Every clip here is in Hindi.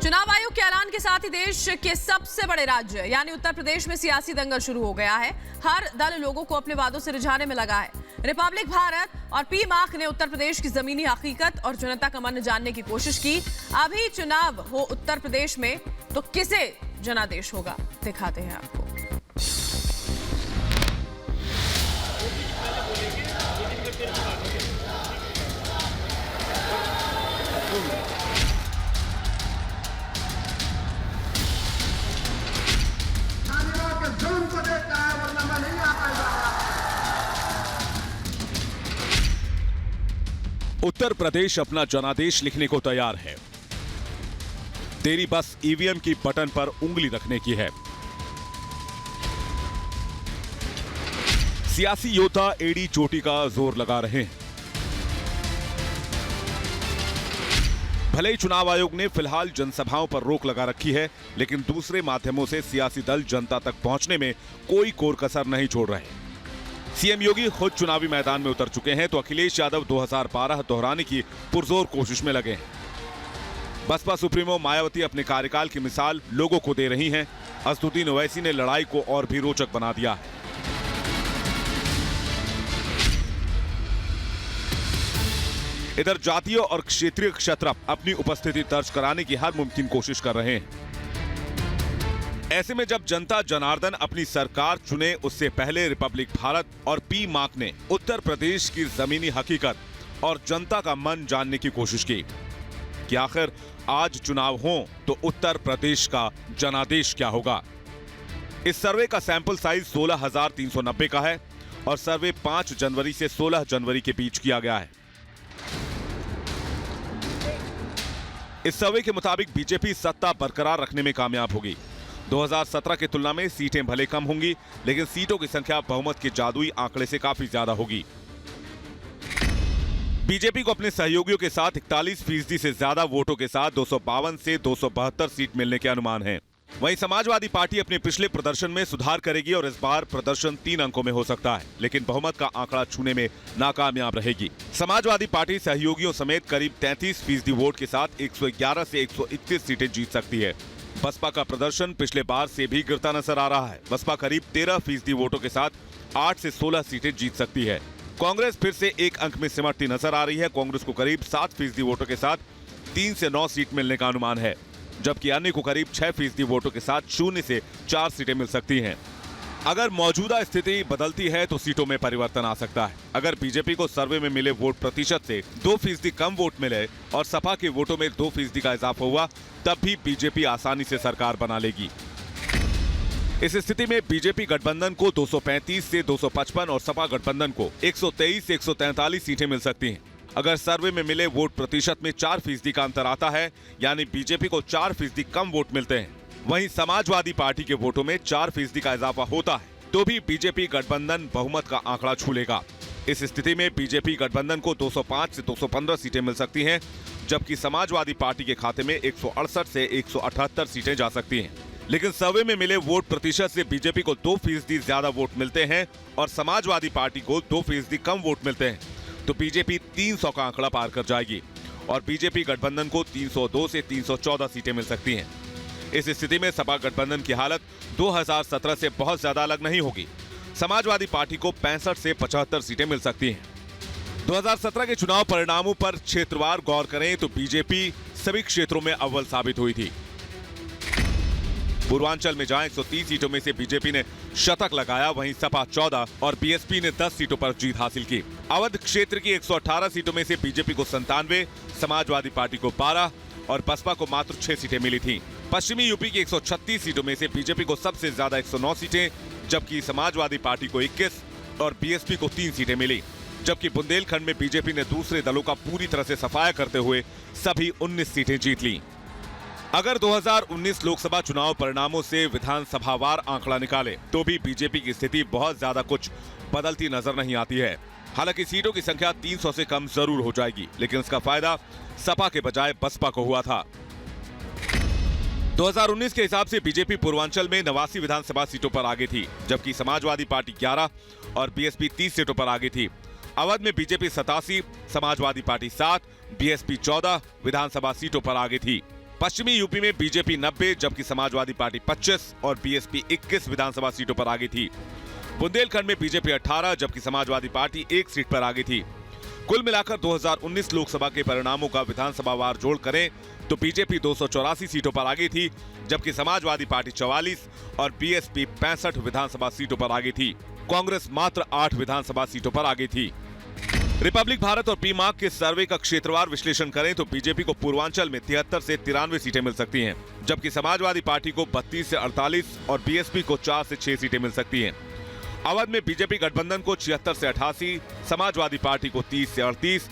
चुनाव आयोग के ऐलान के साथ ही देश के सबसे बड़े राज्य यानी उत्तर प्रदेश में सियासी दंगल शुरू हो गया है। हर दल लोगों को अपने वादों से रिझाने में लगा है। रिपब्लिक भारत और पी-मार्क ने उत्तर प्रदेश की जमीनी हकीकत और जनता का मन जानने की कोशिश की। अभी चुनाव हो उत्तर प्रदेश में तो किसे जनादेश होगा, दिखाते हैं आपको। उत्तर प्रदेश अपना जनादेश लिखने को तैयार है। तेरी बस ईवीएम की बटन पर उंगली रखने की है। सियासी योद्धा एड़ी चोटी का जोर लगा रहे हैं। भले ही चुनाव आयोग ने फिलहाल जनसभाओं पर रोक लगा रखी है, लेकिन दूसरे माध्यमों से सियासी दल जनता तक पहुंचने में कोई कोर कसर नहीं छोड़ रहे। सीएम योगी खुद चुनावी मैदान में उतर चुके हैं तो अखिलेश यादव 2012 दोहराने की पुरजोर कोशिश में लगे हैं। बसपा सुप्रीमो मायावती अपने कार्यकाल की मिसाल लोगों को दे रही हैं। असदुद्दीन ओवैसी ने लड़ाई को और भी रोचक बना दिया है। इधर जातीय और क्षेत्रीय क्षत्रप अपनी उपस्थिति दर्ज कराने की हर मुमकिन कोशिश कर रहे हैं। ऐसे में जब जनता जनार्दन अपनी सरकार चुने, उससे पहले रिपब्लिक भारत और पी-मार्क ने उत्तर प्रदेश की जमीनी हकीकत और जनता का मन जानने की कोशिश की कि आखिर आज चुनाव हो तो उत्तर प्रदेश का जनादेश क्या होगा। इस सर्वे का सैंपल साइज 16,390 का है और सर्वे 5 जनवरी से 16 जनवरी के बीच किया गया है। इस सर्वे के मुताबिक बीजेपी सत्ता बरकरार रखने में कामयाब होगी। 2017 की तुलना में सीटें भले कम होंगी, लेकिन सीटों की संख्या बहुमत के जादुई आंकड़े से काफी ज्यादा होगी। बीजेपी को अपने सहयोगियों के साथ 41% से ज्यादा वोटों के साथ 252 से 272 सीट मिलने के अनुमान हैं। वहीं समाजवादी पार्टी अपने पिछले प्रदर्शन में सुधार करेगी और इस बार प्रदर्शन 3 अंकों में हो सकता है, लेकिन बहुमत का आंकड़ा छूने में नाकामयाब रहेगी। समाजवादी पार्टी सहयोगियों समेत करीब 33% वोट के साथ 111 से 131 सीटें जीत सकती है। बसपा का प्रदर्शन पिछले बार से भी गिरता नजर आ रहा है। बसपा करीब 13% वोटों के साथ 8 से 16 सीटें जीत सकती है। कांग्रेस फिर से 1 अंक में सिमटती नजर आ रही है। कांग्रेस को करीब 7% वोटों के साथ 3 से 9 सीट मिलने का अनुमान है, जबकि अन्य को करीब 6% वोटों के साथ 0 से 4 सीटें मिल सकती हैं। अगर मौजूदा स्थिति बदलती है तो सीटों में परिवर्तन आ सकता है। अगर बीजेपी को सर्वे में मिले वोट प्रतिशत से 2% कम वोट मिले और सपा के वोटों में 2% का इजाफा हुआ, तब भी बीजेपी आसानी से सरकार बना लेगी। इस स्थिति में बीजेपी गठबंधन को 235 से 255 और सपा गठबंधन को 123 से 143 सीटें मिल सकती हैं। अगर सर्वे में मिले वोट प्रतिशत में 4% का अंतर आता है, यानी बीजेपी को 4% कम वोट मिलते हैं, वहीं समाजवादी पार्टी के वोटों में 4% का इजाफा होता है, तो भी बीजेपी गठबंधन बहुमत का आंकड़ा छू लेगा। इस स्थिति में बीजेपी गठबंधन को 205 से 215 सीटें मिल सकती हैं, जबकि समाजवादी पार्टी के खाते में 168 से 178 सीटें जा सकती हैं। लेकिन सर्वे में मिले वोट प्रतिशत से बीजेपी को 2% ज्यादा वोट मिलते हैं और समाजवादी पार्टी को 2% कम वोट मिलते हैं, तो बीजेपी 300 का आंकड़ा पार कर जाएगी और बीजेपी गठबंधन को 302 से 314 सीटें मिल सकती हैं। इस स्थिति में सपा गठबंधन की हालत 2017 से बहुत ज्यादा अलग नहीं होगी। समाजवादी पार्टी को 65 से 75 सीटें मिल सकती हैं। 2017 के चुनाव परिणामों पर क्षेत्रवार गौर करें तो बीजेपी सभी क्षेत्रों में अव्वल साबित हुई थी। पूर्वांचल में जहां 130 सीटों में से बीजेपी ने शतक लगाया, वहीं सपा 14 और बीएसपी ने 10 सीटों पर जीत हासिल की। अवध क्षेत्र की 118 सीटों में से बीजेपी को 97, समाजवादी पार्टी को 12 और बसपा को मात्र 6 सीटें मिली थीं। पश्चिमी यूपी की 136 सीटों में से बीजेपी को सबसे ज्यादा 109 सीटें, जबकि समाजवादी पार्टी को 21 और बीएसपी को 3 सीटें मिली। जबकि बुंदेलखंड में बीजेपी ने दूसरे दलों का पूरी तरह से सफाया करते हुए सभी 19 सीटें जीत ली। अगर 2019 लोकसभा चुनाव परिणामों से विधानसभावार आंकड़ा निकाले तो भी बीजेपी की स्थिति बहुत ज्यादा कुछ बदलती नजर नहीं आती है। हालांकि सीटों की संख्या 300 से कम जरूर हो जाएगी, लेकिन इसका फायदा सपा के बजाय बसपा को हुआ था। 2019 के हिसाब से बीजेपी पूर्वांचल में 89 विधानसभा सीटों पर आगे थी, जबकि समाजवादी पार्टी 11 और बीएसपी 30 सीटों पर आगे थी। अवध में बीजेपी 87, समाजवादी पार्टी 7, बीएसपी 14 विधानसभा सीटों पर आगे थी। पश्चिमी यूपी में बीजेपी 90 जबकि समाजवादी पार्टी 25 और बीएसपी 21 विधानसभा सीटों पर आगे थी। बुंदेलखंड में बीजेपी 18 जबकि समाजवादी पार्टी 1 सीट पर आगे थी। कुल मिलाकर 2019 लोकसभा के परिणामों का विधानसभावार जोड़ करें तो बीजेपी 284 सीटों पर आगे थी जबकि समाजवादी पार्टी 44 और बीएसपी 65 विधानसभा सीटों पर आगे थी। कांग्रेस मात्र 8 विधानसभा सीटों पर आगे थी। रिपब्लिक भारत और पीमार्क के सर्वे का क्षेत्रवार विश्लेषण करें तो बीजेपी को पूर्वांचल में 73 से 93 सीटें मिल सकती हैं, जबकि समाजवादी पार्टी को 32 से 48 और बीएसपी को 4 से 6 सीटें मिल सकती हैं। अवध में बीजेपी गठबंधन को 76 से 88, समाजवादी पार्टी को 30 से 38,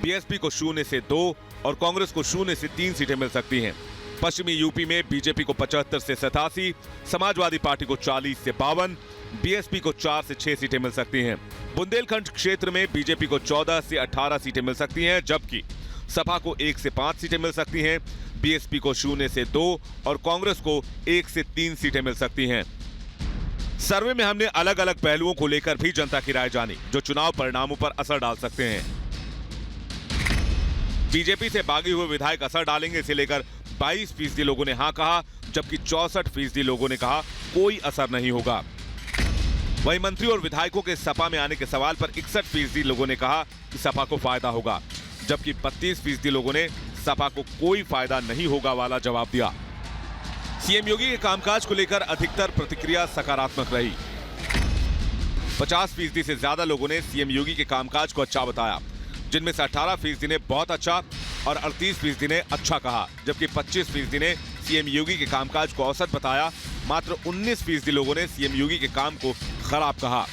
बीएसपी को 0 से 2 और कांग्रेस को 0 से 3 सीटें मिल सकती हैं। पश्चिमी यूपी में बीजेपी को 75 से 87, समाजवादी पार्टी को 40 से 52, बीएसपी को 4 से 6 सीटें मिल सकती हैं। बुंदेलखंड क्षेत्र में बीजेपी को 14 से 18 सीटें मिल सकती हैं, जबकि सपा को 1 से 5 सीटें मिल सकती हैं, बीएसपी को 0 से 2 और कांग्रेस को 1 से 3 सीटें मिल सकती हैं। सर्वे में हमने अलग अलग पहलुओं को लेकर भी जनता की राय जानी जो चुनाव परिणामों पर असर डाल सकते हैं। बीजेपी से बागी हुए विधायक असर डालेंगे, इसे लेकर 22% लोगों ने हां कहा, जबकि 64% लोगों ने कहा कोई असर नहीं होगा। वहीं मंत्री और विधायकों के सपा में आने के सवाल पर 61% लोगों ने कहा कि सपा को फायदा होगा, जबकि 32% लोगों ने सपा को कोई फायदा नहीं होगा वाला जवाब दिया। सीएम योगी के कामकाज को लेकर अधिकतर प्रतिक्रिया सकारात्मक रही। 50% से ज्यादा लोगों ने सीएम योगी के कामकाज को अच्छा बताया, जिनमें से 18% ने बहुत अच्छा और 38% ने अच्छा कहा, जबकि 25% ने सीएम योगी के कामकाज को औसत बताया। मात्र 19% लोगों ने सीएम योगी के काम को खराब कहा।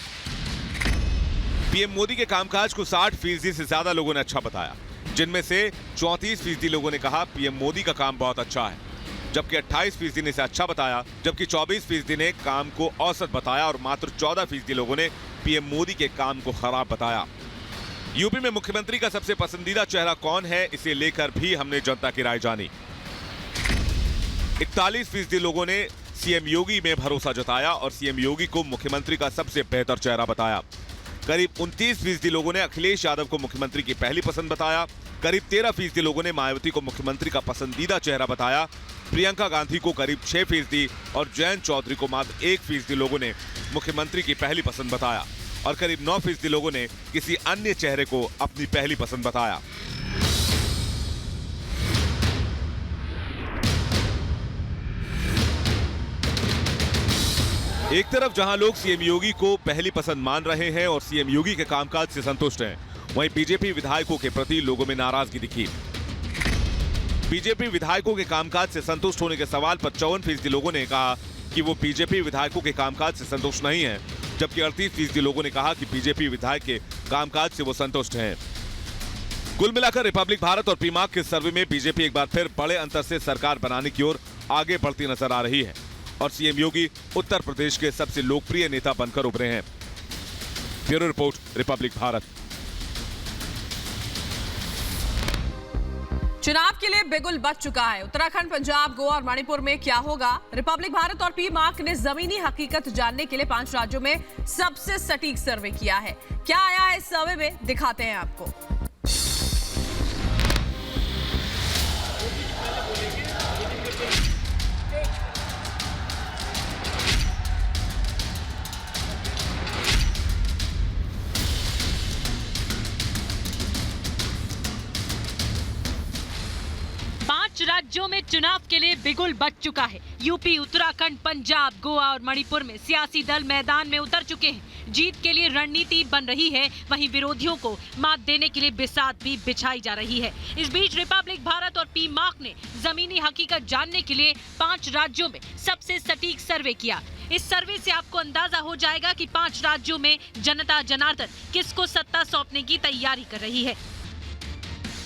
पीएम मोदी के कामकाज को 60% से ज्यादा लोगों ने अच्छा बताया, जिनमें से 34% लोगों ने कहा पीएम मोदी का काम बहुत अच्छा है, जबकि 28% ने इसे अच्छा बताया, जबकि 24% ने काम को औसत बताया और मात्र 14% लोगों ने पीएम मोदी के काम को खराब बताया। यूपी में मुख्यमंत्री का सबसे पसंदीदा चेहरा कौन है, इसे लेकर भी हमने जनता की राय जानी। 41% लोगों ने सीएम योगी में भरोसा जताया और सीएम योगी को मुख्यमंत्री का सबसे बेहतर चेहरा बताया। करीब 29% लोगों ने अखिलेश यादव को मुख्यमंत्री की पहली पसंद बताया। करीब 13% लोगों ने मायावती को मुख्यमंत्री का पसंदीदा चेहरा बताया। प्रियंका गांधी को करीब 6% और जयंत चौधरी को मात्र 1% लोगों ने मुख्यमंत्री की पहली पसंद बताया और करीब 9% लोगों ने किसी अन्य चेहरे को अपनी पहली पसंद बताया। एक तरफ जहां लोग सीएम योगी को पहली पसंद मान रहे हैं और सीएम योगी के कामकाज से संतुष्ट हैं, वहीं बीजेपी विधायकों के प्रति लोगों में नाराजगी दिखी। बीजेपी विधायकों के कामकाज से संतुष्ट होने के सवाल पर 54% लोगों ने कहा कि वो बीजेपी विधायकों के कामकाज से संतुष्ट नहीं हैं, जबकि 38% लोगों ने कहा कि बीजेपी विधायक के कामकाज से वो संतुष्ट हैं। कुल मिलाकर रिपब्लिक भारत और पीमार्क के सर्वे में बीजेपी एक बार फिर बड़े अंतर से सरकार बनाने की ओर आगे बढ़ती नजर आ रही है और सीएम योगी उत्तर प्रदेश के सबसे लोकप्रिय नेता बनकर उभरे हैं। Bureau report, Republic Bharat. चुनाव के लिए बिगुल बज चुका है। उत्तराखंड, पंजाब, गोवा और मणिपुर में क्या होगा? रिपब्लिक भारत और पीमार्क ने जमीनी हकीकत जानने के लिए 5 राज्यों में सबसे सटीक सर्वे किया है। क्या आया है इस सर्वे में, दिखाते हैं आपको। राज्यों में चुनाव के लिए बिगुल बज चुका है। यूपी, उत्तराखंड, पंजाब, गोवा और मणिपुर में सियासी दल मैदान में उतर चुके हैं। जीत के लिए रणनीति बन रही है, वहीं विरोधियों को मात देने के लिए बिसात भी बिछाई जा रही है। इस बीच रिपब्लिक भारत और पीमार्क ने जमीनी हकीकत जानने के लिए 5 राज्यों में सबसे सटीक सर्वे किया। इस सर्वे से आपको अंदाजा हो जाएगा कि 5 राज्यों में जनता जनार्दन किसको सत्ता सौंपने की तैयारी कर रही है।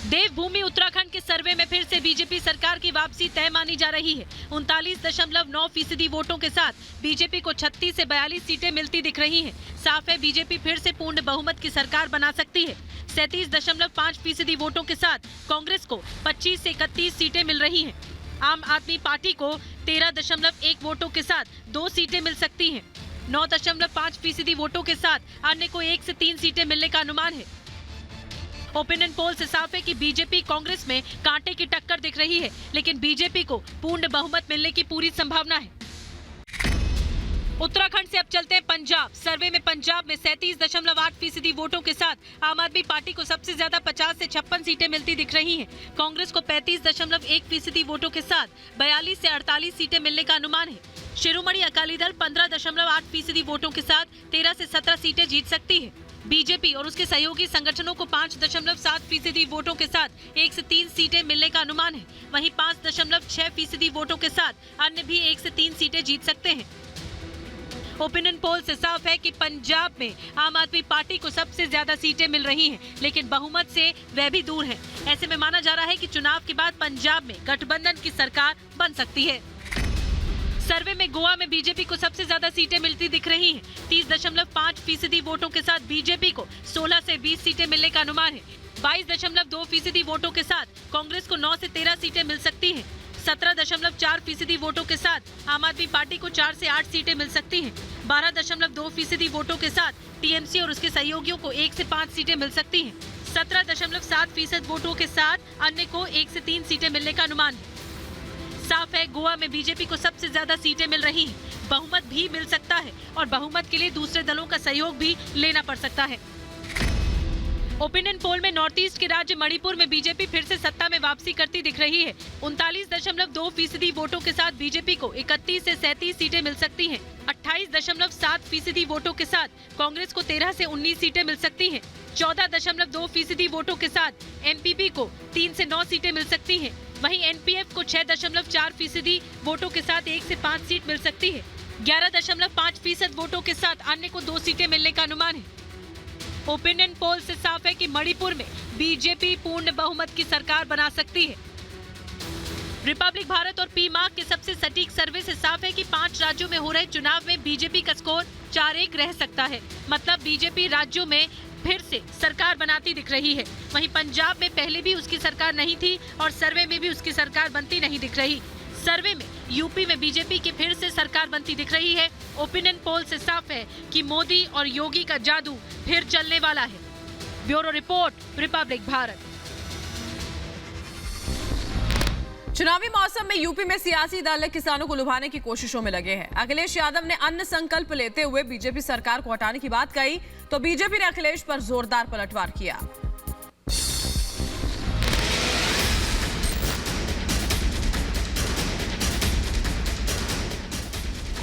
देवभूमि उत्तराखंड के सर्वे में फिर से बीजेपी सरकार की वापसी तय मानी जा रही है। 39.9% वोटों के साथ बीजेपी को 36 से 42 सीटें मिलती दिख रही हैं। साफ है बीजेपी फिर से पूर्ण बहुमत की सरकार बना सकती है। 37.5% वोटों के साथ कांग्रेस को 25 से 31 सीटें मिल रही हैं। आम आदमी पार्टी को 13.1 वोटों के साथ 2 सीटें मिल सकती हैं। 9.5% वोटों के साथ अन्य को 1 से 3 सीटें मिलने का अनुमान है। ओपिनियन पोल से साफ है कि बीजेपी कांग्रेस में कांटे की टक्कर दिख रही है, लेकिन बीजेपी को पूर्ण बहुमत मिलने की पूरी संभावना है। उत्तराखंड से अब चलते हैं पंजाब। सर्वे में पंजाब में 37.8% वोटों के साथ आम आदमी पार्टी को सबसे ज्यादा 50 से 56 सीटें मिलती दिख रही हैं। कांग्रेस को 35.1% वोटों के साथ 42 से 48 सीटें मिलने का अनुमान है। शिरोमणि अकाली दल 15.8% वोटों के साथ 13 से 17 सीटें जीत सकती है। बीजेपी और उसके सहयोगी संगठनों को 5.7% वोटों के साथ 1 से 3 सीटें मिलने का अनुमान है। वहीं 5.6% वोटों के साथ अन्य भी 1 से 3 सीटें जीत सकते हैं। ओपिनियन पोल से साफ है कि पंजाब में आम आदमी पार्टी को सबसे ज्यादा सीटें मिल रही हैं, लेकिन बहुमत से वह भी दूर है। ऐसे में माना जा रहा है कि चुनाव के बाद पंजाब में गठबंधन की सरकार बन सकती है। सर्वे में गोवा में बीजेपी को सबसे ज्यादा सीटें मिलती दिख रही हैं। 30.5% वोटों के साथ बीजेपी को 16 से 20 सीटें मिलने का अनुमान है। 22.2% वोटों के साथ कांग्रेस को 9 से 13 सीटें मिल सकती हैं। 17.4% वोटों के साथ आम आदमी पार्टी को 4 से 8 सीटें मिल सकती हैं। 12.2% वोटों के साथ टीएमसी और उसके सहयोगियों को 1 से 5 सीटें मिल सकती हैं। 17.7% वोटों के साथ अन्य को 1 से 3 सीटें मिलने का अनुमान है। साफ है, गोवा में बीजेपी को सबसे ज्यादा सीटें मिल रही हैं। बहुमत भी मिल सकता है और बहुमत के लिए दूसरे दलों का सहयोग भी लेना पड़ सकता है। ओपिनियन पोल में नॉर्थ ईस्ट के राज्य मणिपुर में बीजेपी फिर से सत्ता में वापसी करती दिख रही है। 39.2% वोटों के साथ बीजेपी को 31 से 37 सीटें मिल सकती हैं। 28.7% वोटों के साथ कांग्रेस को 13 से 19 सीटें मिल सकती हैं। 14.2% वोटों के साथ एमपीपी को 3 से 9 सीटें मिल सकती हैं। वहीं एनपीएफ को 6.4% वोटों के साथ 1 से 5 सीट मिल सकती है। 11.5% वोटों के साथ अन्य को 2 सीटें मिलने का अनुमान है। ओपिनियन पोल से साफ है कि मणिपुर में बीजेपी पूर्ण बहुमत की सरकार बना सकती है। रिपब्लिक भारत और पीमार्क के सबसे सटीक सर्वे से साफ है कि 5 राज्यों में हो रहे चुनाव में बीजेपी का स्कोर 4-1 रह सकता है। मतलब बीजेपी राज्यों में फिर से सरकार बनाती दिख रही है। वहीं पंजाब में पहले भी उसकी सरकार नहीं थी और सर्वे में भी उसकी सरकार बनती नहीं दिख रही। सर्वे में यूपी में बीजेपी की फिर से सरकार बनती दिख रही है। ओपिनियन पोल से साफ है कि मोदी और योगी का जादू फिर चलने वाला है। Bureau report, Republic Bharat. चुनावी मौसम में यूपी में सियासी दल किसानों को लुभाने की कोशिशों में लगे हैं। अखिलेश यादव ने अन्न संकल्प लेते हुए बीजेपी सरकार को हटाने की बात कही, तो बीजेपी ने अखिलेश पर जोरदार पलटवार किया।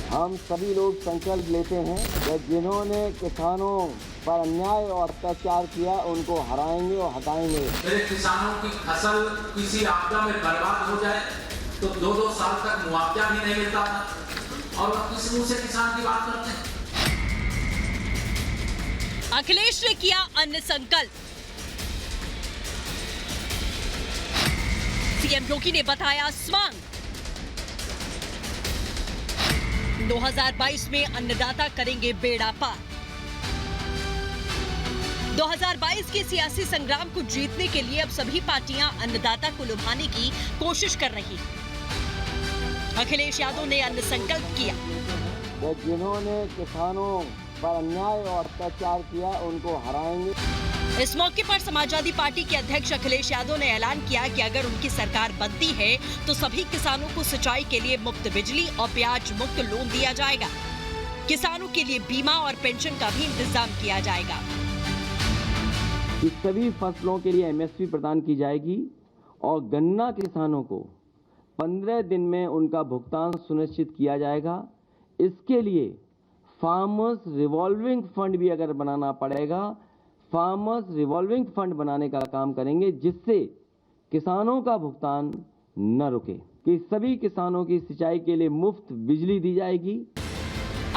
हम सभी लोग संकल्प लेते हैं कि जिन्होंने किसानों पर अन्याय और अत्याचार किया उनको हराएंगे और हटाएंगे। किसानों की फसल किसी आपदा में बर्बाद हो जाए तो 2-2 साल तक मुआवजा भी नहीं मिलता था, और किस मुंह से किसान की बात करते हैं। अखिलेश ने किया अन्न संकल्प। सीएम योगी ने बताया स्वांग। 2022 में अन्नदाता करेंगे बेड़ा पार। 2022 के सियासी संग्राम को जीतने के लिए अब सभी पार्टियां अन्नदाता को लुभाने की कोशिश कर रही हैं। अखिलेश यादव ने अन्न संकल्प किया। तो जिन्होंने किसानों पर अन्याय और अत्याचार किया उनको हराएंगे। इस मौके पर समाजवादी पार्टी के अध्यक्ष अखिलेश यादव ने ऐलान किया कि अगर उनकी सरकार बनती है तो सभी किसानों को सिंचाई के लिए मुफ्त बिजली और ब्याज मुक्त लोन दिया जाएगा। किसानों के लिए बीमा और पेंशन का भी इंतजाम किया जाएगा। कि सभी फसलों के लिए एमएसपी प्रदान की जाएगी और गन्ना किसानों को 15 दिन में उनका भुगतान सुनिश्चित किया जाएगा। इसके लिए फार्मर्स रिवॉल्विंग फंड भी अगर बनाना पड़ेगा, फार्मर्स रिवॉल्विंग फंड बनाने का काम करेंगे, जिससे किसानों का भुगतान न रुके। कि सभी किसानों की सिंचाई के लिए मुफ्त बिजली दी जाएगी।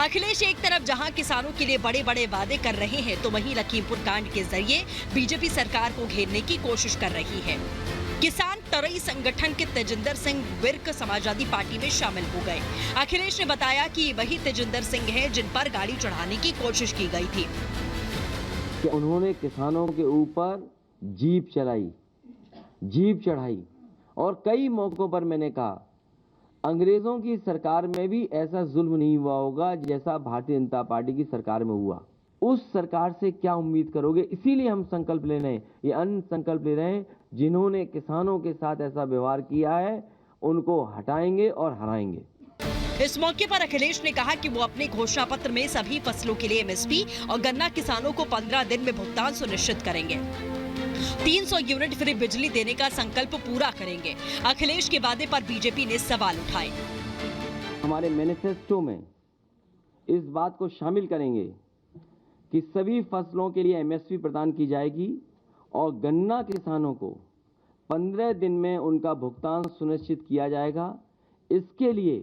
अखिलेश एक तरफ जहां किसानों के लिए बड़े बड़े वादे कर रहे हैं, तो वहीं लखीमपुर कांड के जरिए बीजेपी सरकार को घेरने की कोशिश कर रही है। किसान तरई संगठन के तेजिंदर सिंह विर्क समाजवादी पार्टी में शामिल हो गए। अखिलेश ने बताया कि वही तेजिंदर सिंह हैं जिन पर गाड़ी चढ़ाने की कोशिश की गई थी। कि उन्होंने किसानों के ऊपर जीप चढ़ाई और कई मौकों पर मैंने कहा अंग्रेजों की सरकार में भी ऐसा जुल्म नहीं हुआ होगा जैसा भारतीय जनता पार्टी की सरकार में हुआ। उस सरकार से क्या उम्मीद करोगे? इसीलिए हम संकल्प ले रहे हैं, ये अन्य संकल्प ले रहे हैं। जिन्होंने किसानों के साथ ऐसा व्यवहार किया है उनको हटाएंगे और हराएंगे। इस मौके पर अखिलेश ने कहा कि वो अपने घोषणा पत्र में सभी फसलों के लिए एमएसपी और गन्ना किसानों को 15 दिन में भुगतान सुनिश्चित करेंगे। 300 यूनिट फ्री बिजली देने का संकल्प पूरा करेंगे। अखिलेश के वादे पर बीजेपी ने सवाल उठाए। हमारे मैनिफेस्टो में इस बात को शामिल करेंगे कि सभी फसलों के लिए एमएसपी प्रदान की जाएगी और गन्ना किसानों को 15 दिन में उनका भुगतान सुनिश्चित किया जाएगा। इसके लिए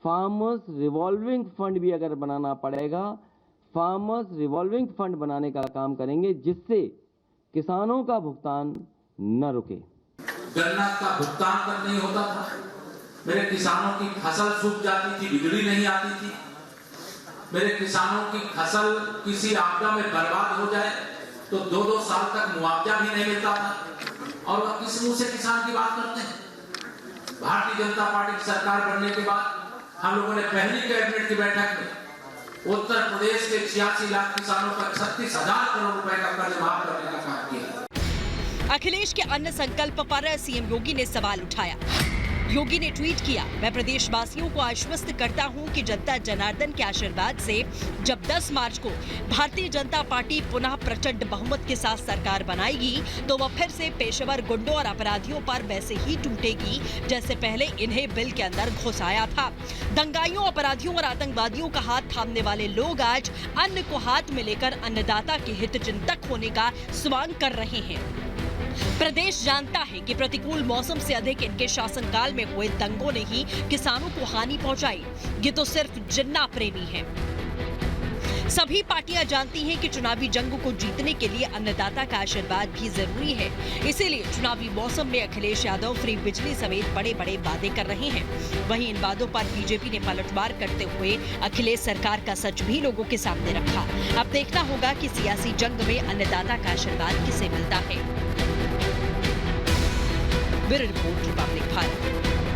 फार्मर्स रिवॉल्विंग फंड भी अगर बनाना पड़ेगा, फार्मर्स रिवॉल्विंग फंड बनाने का काम करेंगे जिससे किसानों का भुगतान न रुके। गन्ना का भुगतान तक नहीं होता था, मेरे किसानों की फसल सूख जाती थी, बिजली नहीं आती थी, मेरे किसानों की फसल किसी आपदा में बर्बाद हो जाए तो 2-2 साल तक मुआवजा भी नहीं मिलता था। और वह किस मुंह से किसान की बात करते हैं? भारतीय जनता पार्टी की सरकार बनने के बाद हम लोगों ने पहली कैबिनेट की बैठक में उत्तर प्रदेश के 86 लाख किसानों का 36,000 करोड़ रुपए का कर्ज माफ करने का काम किया। अखिलेश के अन्य संकल्प पर सीएम योगी ने सवाल उठाया। योगी ने ट्वीट किया, मैं प्रदेशवासियों को आश्वस्त करता हूं कि जनता जनार्दन के आशीर्वाद से जब 10 मार्च को भारतीय जनता पार्टी पुनः प्रचंड बहुमत के साथ सरकार बनाएगी तो वह फिर से पेशेवर गुंडों और अपराधियों पर वैसे ही टूटेगी जैसे पहले इन्हें बिल के अंदर घुसाया था। दंगाइयों, अपराधियों और आतंकवादियों का हाथ थामने वाले लोग आज अन्न को हाथ में लेकर अन्नदाता के हित चिंतक होने का स्वांग कर रहे हैं। प्रदेश जानता है कि प्रतिकूल मौसम से अधिक इनके शासनकाल में हुए दंगों ने ही किसानों को हानि पहुंचाई। ये तो सिर्फ जिन्ना प्रेमी हैं। सभी पार्टियां जानती हैं कि चुनावी जंग को जीतने के लिए अन्नदाता का आशीर्वाद भी जरूरी है। इसीलिए चुनावी मौसम में अखिलेश यादव फ्री बिजली समेत बड़े-बड़े वादे कर रहे हैं। वहीं इन वादों पर बीजेपी ने पलटवार करते हुए अखिलेश सरकार का सच भी लोगों के सामने रखा। अब देखना होगा कि सियासी जंग में अन्नदाता का आशीर्वाद किसे मिलता है। Bureau report, Republic Bharat.